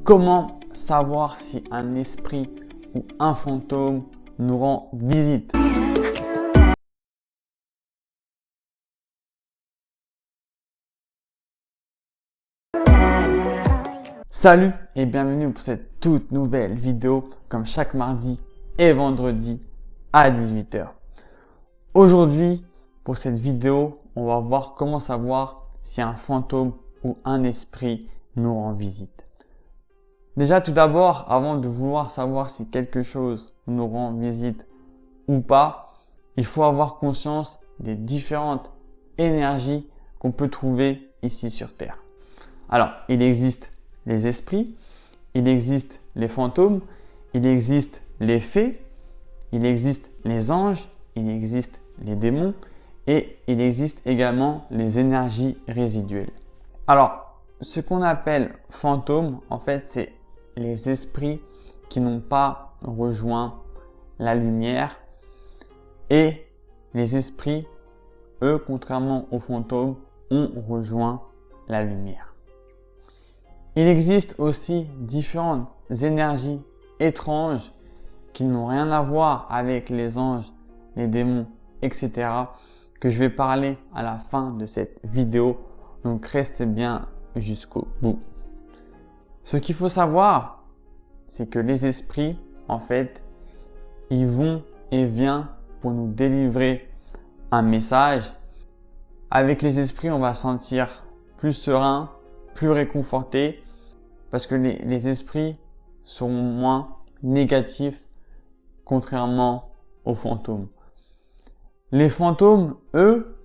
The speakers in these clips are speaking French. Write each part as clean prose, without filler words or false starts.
Comment savoir si un esprit ou un fantôme nous rend visite? Salut et bienvenue pour cette toute nouvelle vidéo comme chaque mardi et vendredi à 18 h. Aujourd'hui, pour cette vidéo, on va voir comment savoir si un fantôme ou un esprit nous rend visite. Déjà, tout d'abord, avant de vouloir savoir si quelque chose nous rend visite ou pas, il faut avoir conscience des différentes énergies qu'on peut trouver ici sur Terre. Alors, il existe les esprits, il existe les fantômes, il existe les fées, il existe les anges, il existe les démons et il existe également les énergies résiduelles. Alors, ce qu'on appelle fantômes, en fait, c'est les esprits qui n'ont pas rejoint la lumière et les esprits, eux, contrairement aux fantômes, ont rejoint la lumière. Il existe aussi différentes énergies étranges qui n'ont rien à voir avec les anges, les démons, etc. que je vais parler à la fin de cette vidéo. Donc restez bien jusqu'au bout. Ce qu'il faut savoir, c'est que les esprits, en fait, ils vont et viennent pour nous délivrer un message. Avec les esprits, on va se sentir plus serein, plus réconforté, parce que les esprits sont moins négatifs, contrairement aux fantômes. Les fantômes, eux,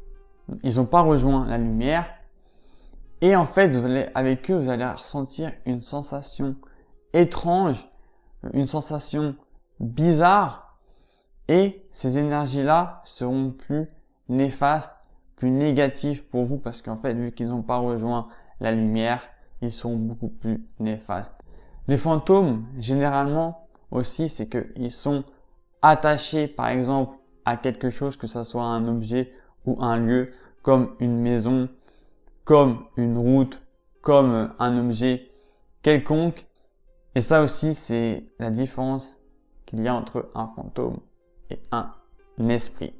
ils n'ont pas rejoint la lumière. Et en fait, avec eux, vous allez ressentir une sensation étrange, une sensation bizarre. Et ces énergies-là seront plus néfastes, plus négatives pour vous parce qu'en fait, vu qu'ils n'ont pas rejoint la lumière, ils sont beaucoup plus néfastes. Les fantômes, généralement aussi, c'est qu'ils sont attachés, par exemple, à quelque chose, que ce soit un objet ou un lieu, comme une maison, comme une route, comme un objet quelconque. Et ça aussi, c'est la différence qu'il y a entre un fantôme et un esprit.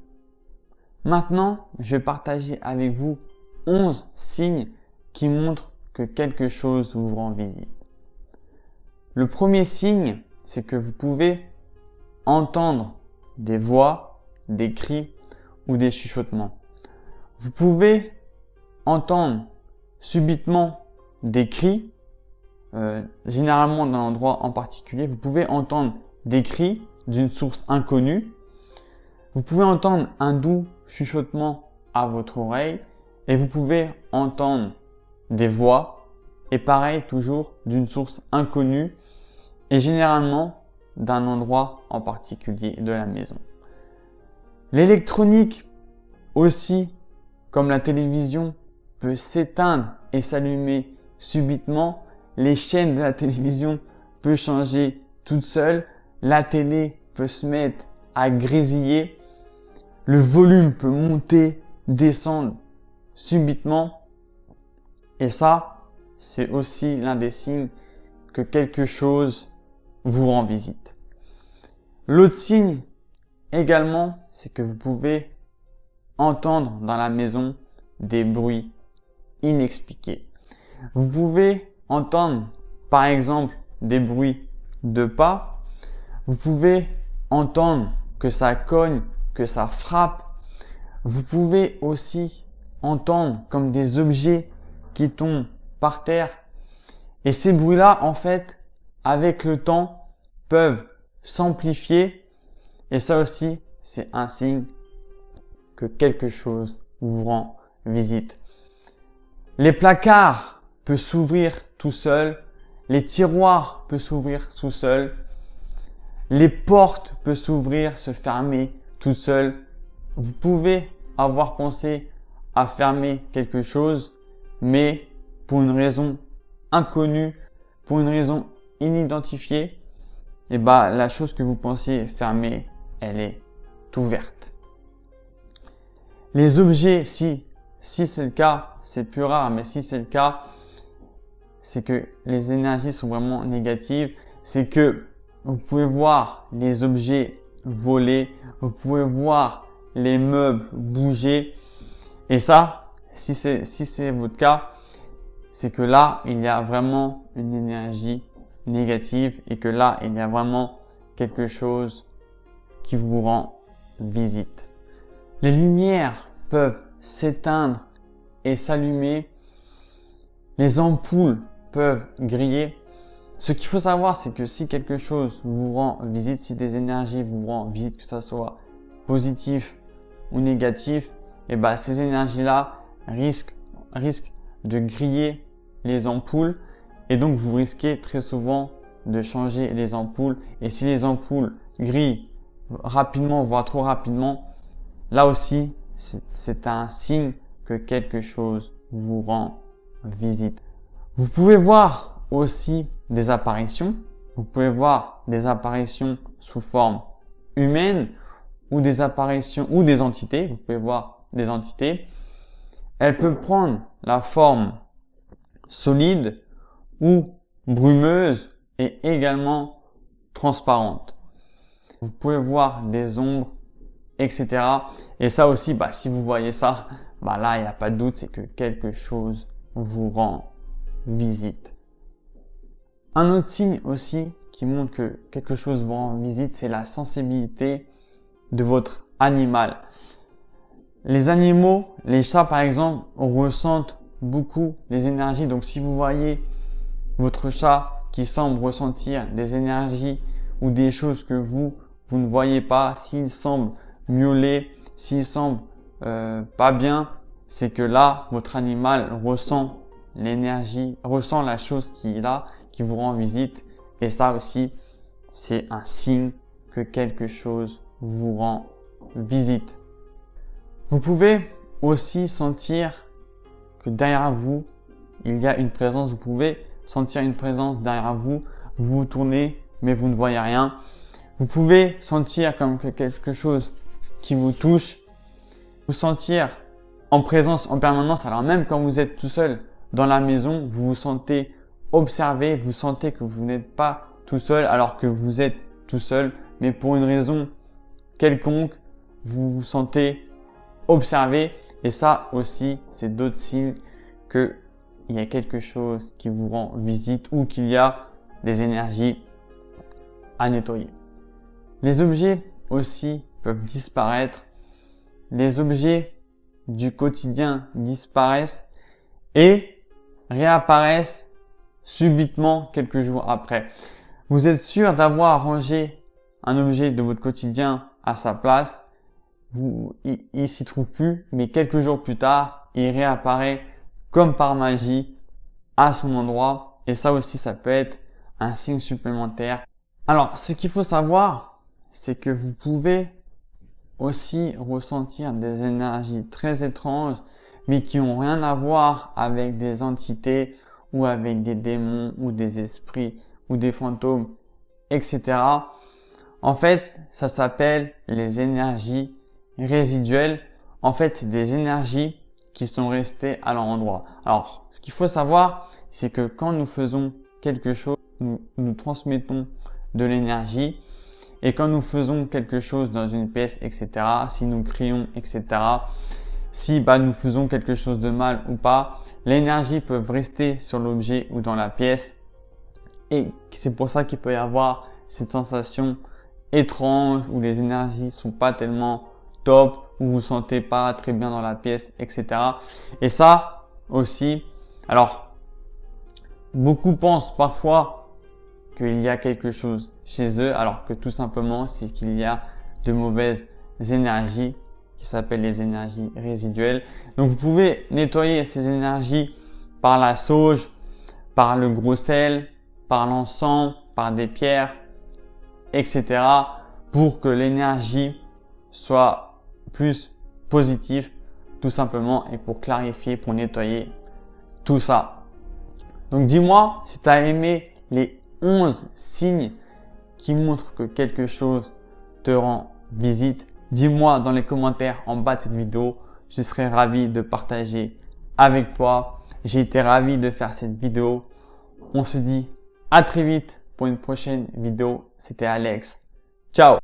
Maintenant, je vais partager avec vous 11 signes qui montrent que quelque chose vous rend visite. Le premier signe, c'est que vous pouvez entendre des voix, des cris ou des chuchotements. Vous pouvez entendre subitement des cris, généralement dans un endroit en particulier. Vous pouvez entendre des cris d'une source inconnue. Vous pouvez entendre un doux chuchotement à votre oreille et vous pouvez entendre des voix et pareil toujours d'une source inconnue et généralement d'un endroit en particulier de la maison. L'électronique aussi, comme la télévision, peut s'éteindre et s'allumer subitement. Les chaînes de la télévision peuvent changer toutes seules. La télé peut se mettre à grésiller. Le volume peut monter, descendre subitement. Et ça, c'est aussi l'un des signes que quelque chose vous rend visite. L'autre signe également, c'est que vous pouvez entendre dans la maison des bruits inexpliqués. Vous pouvez entendre, par exemple, des bruits de pas. Vous pouvez entendre que ça cogne, que ça frappe. Vous pouvez aussi entendre comme des objets qui tombent par terre. Et ces bruits-là, en fait, avec le temps, peuvent s'amplifier. Et ça aussi, c'est un signe que quelque chose vous rend visite. Les placards peuvent s'ouvrir tout seuls. Les tiroirs peuvent s'ouvrir tout seuls. Les portes peuvent s'ouvrir, se fermer tout seuls. Vous pouvez avoir pensé à fermer quelque chose, mais pour une raison inconnue, pour une raison inidentifiée, et la chose que vous pensiez fermer, elle est ouverte. Les objets, si c'est le cas, c'est plus rare, mais si c'est le cas, c'est que les énergies sont vraiment négatives, c'est que vous pouvez voir les objets voler, vous pouvez voir les meubles bouger. Et ça, si c'est votre cas, c'est que là, il y a vraiment une énergie négative et que là, il y a vraiment quelque chose qui vous rend visite. Les lumières peuvent s'éteindre et s'allumer. Les ampoules peuvent griller. Ce qu'il faut savoir, c'est que si quelque chose vous rend visite, si des énergies vous rendent visite, que ce soit positif ou négatif, et ben ces énergies-là risquent de griller les ampoules et donc vous risquez très souvent de changer les ampoules. Et si les ampoules grillent rapidement, voire trop rapidement, là aussi, c'est un signe que quelque chose vous rend visite. Vous pouvez voir aussi des apparitions. Vous pouvez voir des apparitions sous forme humaine ou des apparitions ou des entités. Vous pouvez voir des entités. Elles peuvent prendre la forme solide ou brumeuse et également transparente. Vous pouvez voir des ombres, etc. Et ça aussi, si vous voyez ça, là, il n'y a pas de doute, c'est que quelque chose vous rend visite. Un autre signe aussi qui montre que quelque chose vous rend visite, c'est la sensibilité de votre animal. Les animaux, les chats par exemple, ressentent beaucoup les énergies. Donc si vous voyez votre chat qui semble ressentir des énergies ou des choses que vous ne voyez pas, s'il semble miauler, s'il semble pas bien, c'est que là, votre animal ressent l'énergie, ressent la chose qu'il a, qui vous rend visite. Et ça aussi, c'est un signe que quelque chose vous rend visite. Vous pouvez aussi sentir que derrière vous, il y a une présence. Vous pouvez sentir une présence derrière vous. Vous vous tournez, mais vous ne voyez rien. Vous pouvez sentir comme que quelque chose qui vous touche. Vous sentir en présence en permanence. Alors même quand vous êtes tout seul dans la maison, vous vous sentez observé. Vous sentez que vous n'êtes pas tout seul alors que vous êtes tout seul. Mais pour une raison quelconque, vous vous sentez observé. Et ça aussi, c'est d'autres signes qu'il y a quelque chose qui vous rend visite ou qu'il y a des énergies à nettoyer. Les objets aussi peuvent disparaître. Les objets du quotidien disparaissent et réapparaissent subitement quelques jours après. Vous êtes sûr d'avoir rangé un objet de votre quotidien à sa place. Il s'y trouve plus, mais quelques jours plus tard, il réapparaît comme par magie à son endroit. Et ça aussi, ça peut être un signe supplémentaire. Alors, ce qu'il faut savoir, c'est que vous pouvez aussi ressentir des énergies très étranges, mais qui n'ont rien à voir avec des entités ou avec des démons ou des esprits ou des fantômes, etc. En fait, ça s'appelle les énergies résiduelles. En fait, c'est des énergies qui sont restées à leur endroit. Alors, ce qu'il faut savoir, c'est que quand nous faisons quelque chose, nous transmettons de l'énergie. Et quand nous faisons quelque chose dans une pièce, etc., si nous crions, etc., si nous faisons quelque chose de mal ou pas, l'énergie peut rester sur l'objet ou dans la pièce. Et c'est pour ça qu'il peut y avoir cette sensation étrange où les énergies sont pas tellement top, où vous vous sentez pas très bien dans la pièce, etc. Et ça aussi, alors, beaucoup pensent parfois qu'il y a quelque chose chez eux, alors que tout simplement, c'est qu'il y a de mauvaises énergies qui s'appellent les énergies résiduelles. Donc, vous pouvez nettoyer ces énergies par la sauge, par le gros sel, par l'encens, par des pierres, etc. pour que l'énergie soit plus positive, tout simplement, et pour clarifier, pour nettoyer tout ça. Donc, dis-moi si tu as aimé les 11 signes qui montrent que quelque chose te rend visite. Dis-moi dans les commentaires en bas de cette vidéo. Je serai ravi de partager avec toi. J'ai été ravi de faire cette vidéo. On se dit à très vite pour une prochaine vidéo. C'était Alex. Ciao!